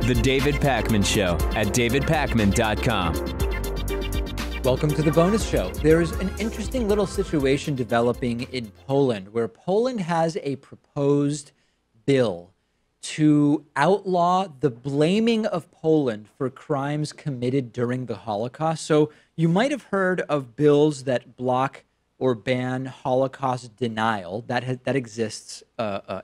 The David Pakman Show at davidpakman.com. Welcome to the bonus show. There is an interesting little situation developing in Poland where Poland has a proposed bill to outlaw the blaming of Poland for crimes committed during the Holocaust. So you might have heard of bills that block or ban Holocaust denial that exists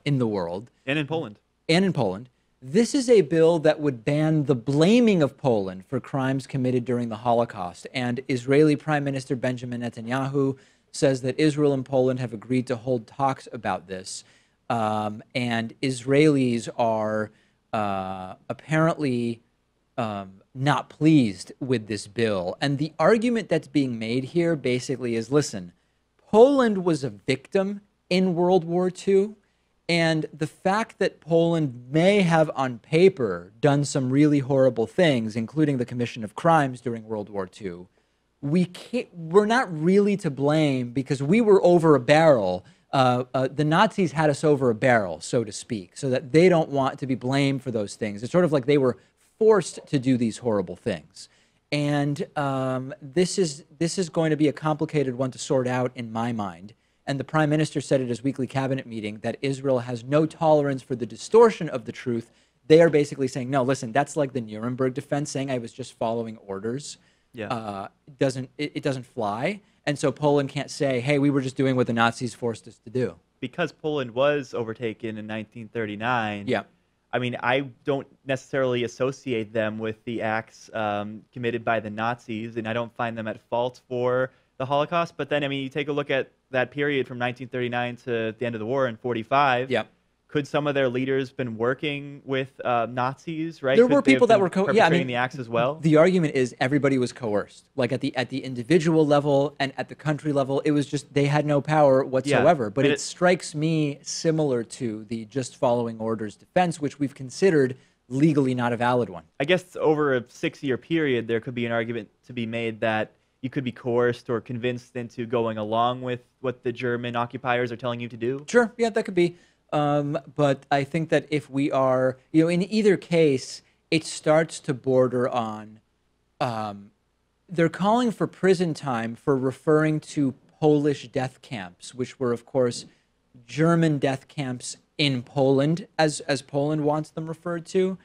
in the world. And in Poland. And in Poland. This is a bill that would ban the blaming of Poland for crimes committed during the Holocaust. And Israeli Prime Minister Benjamin Netanyahu says that Israel and Poland have agreed to hold talks about this. And Israelis are apparently not pleased with this bill. And the argument that's being made here basically is, listen, Poland was a victim in World War II. And the fact that Poland may have on paper done some really horrible things, including the commission of crimes during World War II, we're not really to blame because we were over a barrel. The Nazis had us over a barrel, so to speak, so that they don't want to be blamed for those things. It's sort of like they were forced to do these horrible things. And this is going to be a complicated one to sort out in my mind. And the prime minister said at his weekly cabinet meeting that Israel has no tolerance for the distortion of the truth. They are basically saying, no, listen, that's like the Nuremberg defense saying I was just following orders. Yeah. It doesn't fly. And so Poland can't say, hey, we were just doing what the Nazis forced us to do. Because Poland was overtaken in 1939. Yeah. I mean, I don't necessarily associate them with the acts committed by the Nazis, and I don't find them at fault for the Holocaust. But then, I mean, you take a look at that period from 1939 to the end of the war in 45. Yeah. Could some of their leaders been working with Nazis, right? There were people that were perpetrating the acts as well. The argument is everybody was coerced, like at the individual level and at the country level. It was just they had no power whatsoever. Yeah. But it strikes me similar to the just following orders defense, which we've considered legally not a valid one. I guess over a 6-year period, there could be an argument to be made that you could be coerced or convinced into going along with what the German occupiers are telling you to do. Sure, yeah, that could be. But I think that if we are, in either case, it starts to border on, they're calling for prison time for referring to Polish death camps, which were, of course, German death camps in Poland, as Poland wants them referred to.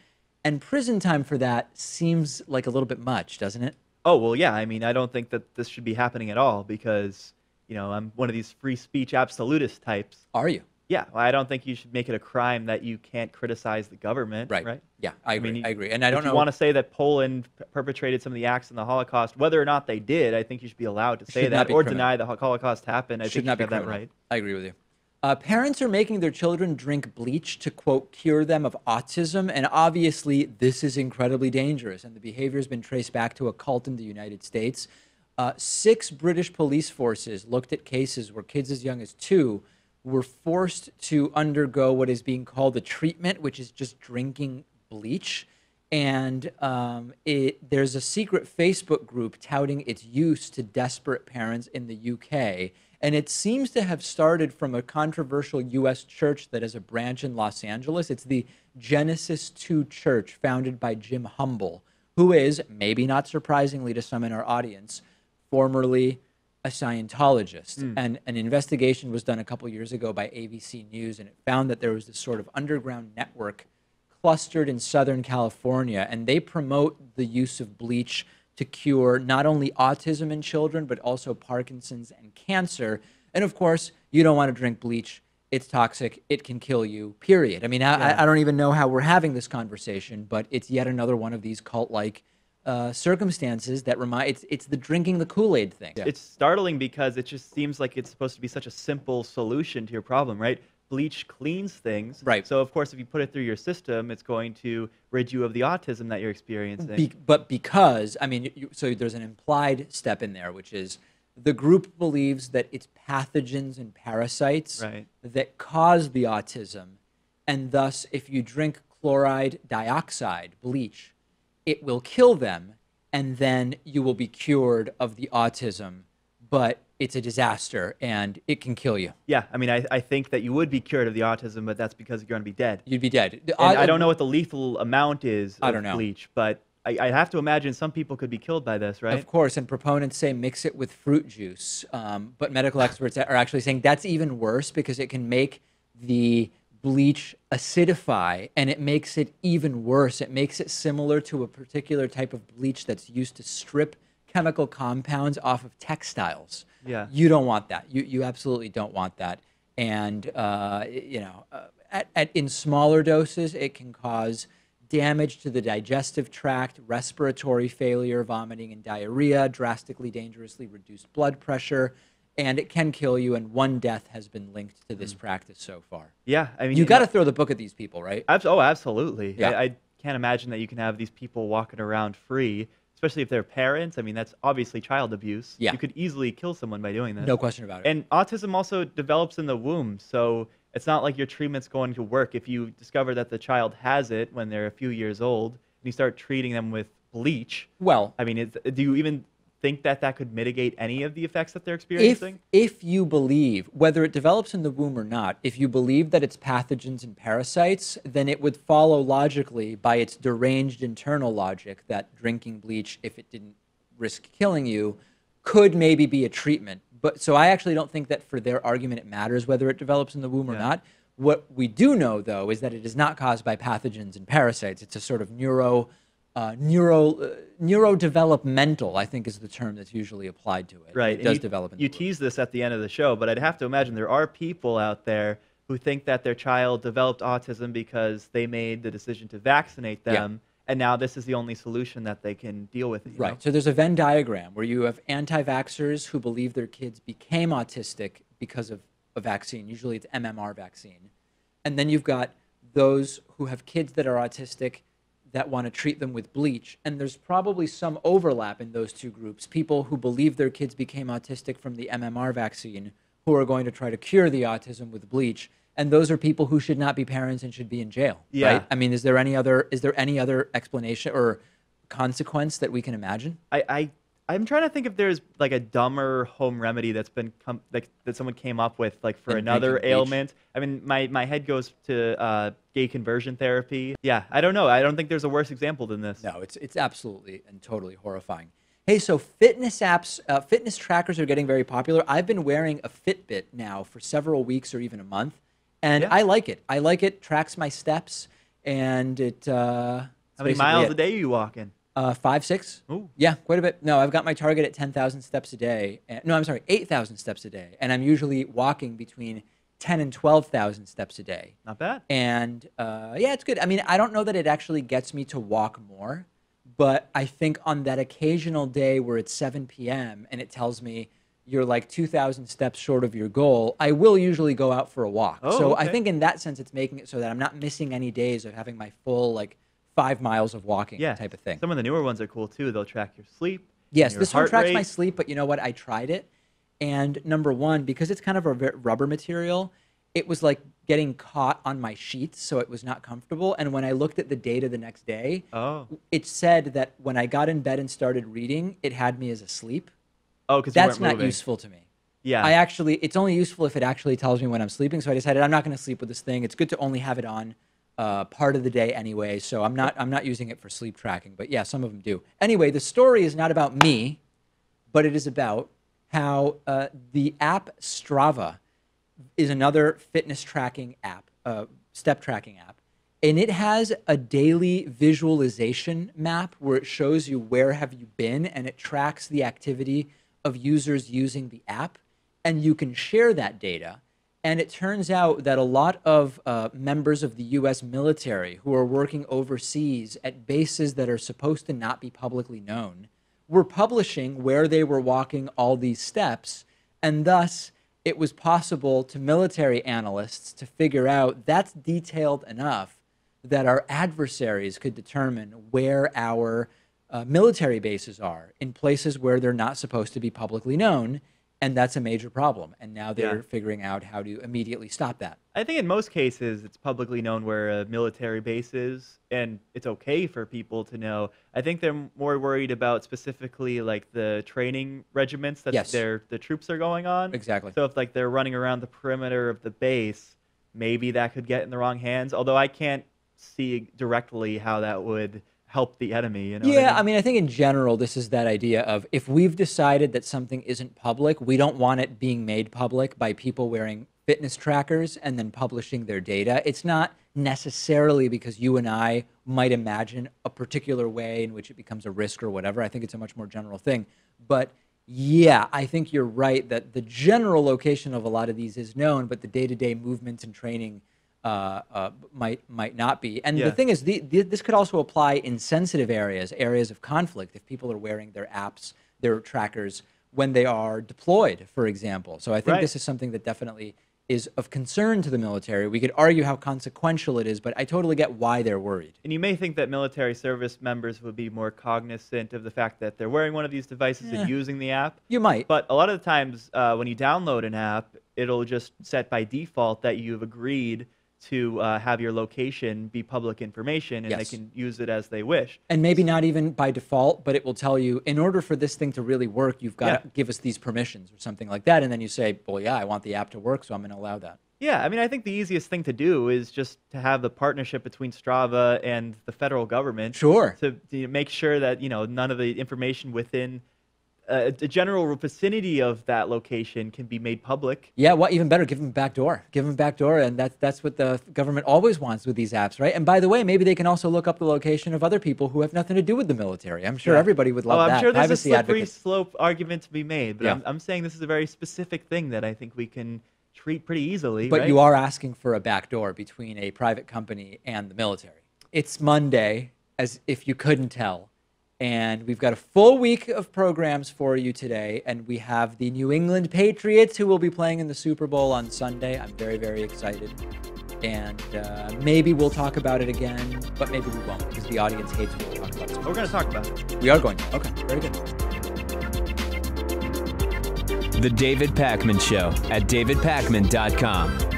And prison time for that seems like a little bit much, doesn't it? Oh, well, yeah. I mean, I don't think that this should be happening at all because, I'm one of these free speech absolutist types. Are you? Yeah, well, I don't think you should make it a crime that you can't criticize the government. Right. Yeah, I agree. I agree. And I don't know. If you want to say that Poland perpetrated some of the acts in the Holocaust, whether or not they did, I think you should be allowed to say that or deny the Holocaust happened. I think you have that right. I agree with you. Parents are making their children drink bleach to, quote, cure them of autism. And obviously, this is incredibly dangerous. And the behavior has been traced back to a cult in the United States. 6 British police forces looked at cases where kids as young as 2 were forced to undergo what is being called a treatment, which is just drinking bleach. And there's a secret Facebook group touting its use to desperate parents in the UK. And it seems to have started from a controversial U.S. church that has a branch in Los Angeles. It's the Genesis 2 Church, founded by Jim Humble, who is, maybe not surprisingly to some in our audience, formerly a Scientologist. And an investigation was done a couple years ago by ABC News, and it found that there was this sort of underground network clustered in Southern California, and they promote the use of bleach to cure not only autism in children, but also Parkinson's and cancer. And of course, you don't want to drink bleach. It's toxic. It can kill you, period. I mean, I don't even know how we're having this conversation, but it's yet another one of these cult-like circumstances that it's the drinking the Kool-Aid thing. Yeah. It's startling because it just seems like it's supposed to be such a simple solution to your problem, right? Bleach cleans things. Right. So, of course, if you put it through your system, it's going to rid you of the autism that you're experiencing. But because, I mean, so there's an implied step in there, which is the group believes that it's pathogens and parasites that cause the autism. And thus, if you drink chloride dioxide, bleach, it will kill them. And then you will be cured of the autism but it's a disaster and it can kill you. Yeah, I mean, I think that you would be cured of the autism, but that's because you're going to be dead. You'd be dead. And I don't know what the lethal amount is I of don't know. bleach, but I have to imagine some people could be killed by this, right? Of course, and proponents say mix it with fruit juice, but medical experts are actually saying that's even worse because it can make the bleach acidify, and it makes it even worse. It makes it similar to a particular type of bleach that's used to strip chemical compounds off of textiles. Yeah. You don't want that. You absolutely don't want that. And in smaller doses, it can cause damage to the digestive tract, respiratory failure, vomiting and diarrhea, drastically dangerously reduced blood pressure, and it can kill you. And one death has been linked to this practice so far. Yeah, I mean, You got to throw the book at these people, right? Oh, absolutely. Yeah. I can't imagine that you can have these people walking around free, especially if they're parents. I mean, that's obviously child abuse. Yeah. You could easily kill someone by doing this. No question about it. And autism also develops in the womb, so it's not like your treatment's going to work. If you discover that the child has it when they're a few years old, and you start treating them with bleach, Well, I mean, do you even think that that could mitigate any of the effects that they're experiencing? if you believe, whether it develops in the womb or not, if you believe that it's pathogens and parasites, then it would follow logically by its deranged internal logic that drinking bleach, if it didn't risk killing you, could maybe be a treatment. But so I actually don't think that for their argument it matters whether it develops in the womb or not. What we do know, though, is that it is not caused by pathogens and parasites. It's a sort of neurodevelopmental, I think is the term that's usually applied to it. Right. It does develop in the You womb. tease this at the end of the show, but I'd have to imagine there are people out there who think that their child developed autism because they made the decision to vaccinate them, and now this is the only solution that they can deal with it. You know? Right. So there's a Venn diagram where you have anti-vaxxers who believe their kids became autistic because of a vaccine. Usually it's MMR vaccine. And then you've got those who have kids that are autistic that want to treat them with bleach. And there's probably some overlap in those two groups. People who believe their kids became autistic from the MMR vaccine who are going to try to cure the autism with bleach. And those are people who should not be parents and should be in jail. Yeah. Right? I mean, is there any other explanation or consequence that we can imagine? I'm trying to think if there's like a dumber home remedy that's been that someone came up with like for Than another drinking bleach. ailment. I mean, my head goes to gay conversion therapy. Yeah, I don't know. I don't think there's a worse example than this. No, it's absolutely and totally horrifying. Hey, so fitness apps, fitness trackers are getting very popular. I've been wearing a Fitbit now for several weeks or even a month, and Yeah. I like it. I like it. Tracks my steps, and it. How many miles a day are you walking? 5, 6. Ooh. Yeah, quite a bit. No, I've got my target at 10,000 steps a day. No, I'm sorry, 8,000 steps a day, and I'm usually walking between 10 and 12,000 steps a day. Not bad. And yeah, it's good. I mean, I don't know that it actually gets me to walk more, but I think on that occasional day where it's 7 p.m. and it tells me you're like 2,000 steps short of your goal, I will usually go out for a walk. Oh, so okay. I think in that sense, it's making it so that I'm not missing any days of having my full like 5 miles of walking type of thing. Some of the newer ones are cool too. They'll track your sleep. Yes, your this one heart tracks rate. my sleep, but you know what? I tried it. And number one, because it's kind of a rubber material, it was like getting caught on my sheets, so it was not comfortable. And when I looked at the data the next day, it said that when I got in bed and started reading, it had me as asleep. Oh, because That's not useful to me. Yeah. It's only useful if it actually tells me when I'm sleeping. So I decided I'm not going to sleep with this thing. It's good to only have it on part of the day anyway. So I'm not using it for sleep tracking. But yeah, some of them do. Anyway, the story is not about me, but it is about how the app Strava is another fitness tracking app, step tracking app. And it has a daily visualization map where it shows you where have you been, and it tracks the activity of users using the app. And you can share that data. And it turns out that a lot of members of the U.S. military who are working overseas at bases that are supposed to not be publicly known were publishing where they were walking all these steps. And thus, it was possible to military analysts to figure out that's detailed enough that our adversaries could determine where our military bases are in places where they're not supposed to be publicly known. And that's a major problem. And now they're Yeah. figuring out how to immediately stop that. I think in most cases, it's publicly known where a military base is, and it's okay for people to know. I think they're more worried about specifically like the training regiments that Yes. the troops are going on. Exactly. So if like they're running around the perimeter of the base, maybe that could get in the wrong hands. Although I can't see directly how that would help the enemy. You know? what Yeah, I mean? I think in general, this is that idea of if we've decided that something isn't public, we don't want it being made public by people wearing fitness trackers and then publishing their data. It's not necessarily because you and I might imagine a particular way in which it becomes a risk or whatever. I think it's a much more general thing. But yeah, I think you're right that the general location of a lot of these is known, but the day-to-day movements and training might not be. And Yeah. the thing is, this could also apply in sensitive areas of conflict, if people are wearing their apps, their trackers, when they are deployed, for example. So I think Right. this is something that definitely is of concern to the military. We could argue how consequential it is, but I totally get why they're worried. And you may think that military service members would be more cognizant of the fact that they're wearing one of these devices and using the app. You might. But a lot of the times when you download an app, it'll just set by default that you've agreed to have your location be public information, and Yes. they can use it as they wish. And maybe not even by default, but it will tell you, in order for this thing to really work, you've got to give us these permissions or something like that. And then you say, well, yeah, I want the app to work, so I'm going to allow that. Yeah, I mean, I think the easiest thing to do is just to have the partnership between Strava and the federal government. Sure. To make sure that, none of the information within the general vicinity of that location can be made public. Yeah, well, even better, give them a back door. Give them a back door, and that's what the government always wants with these apps, right? And by the way, maybe they can also look up the location of other people who have nothing to do with the military. I'm sure everybody would love that. I'm sure there's Privacy a slippery advocates. slope argument to be made, but Yeah. I'm saying this is a very specific thing that I think we can treat pretty easily. But right? you are asking for a back door between a private company and the military. It's Monday, as if you couldn't tell. And we've got a full week of programs for you today. And we have the New England Patriots who will be playing in the Super Bowl on Sunday. I'm very, very excited. And maybe we'll talk about it again, but maybe we won't because the audience hates when we talk about it. We're going to talk about it. We are going to. Okay, very good. The David Pakman Show at davidpakman.com.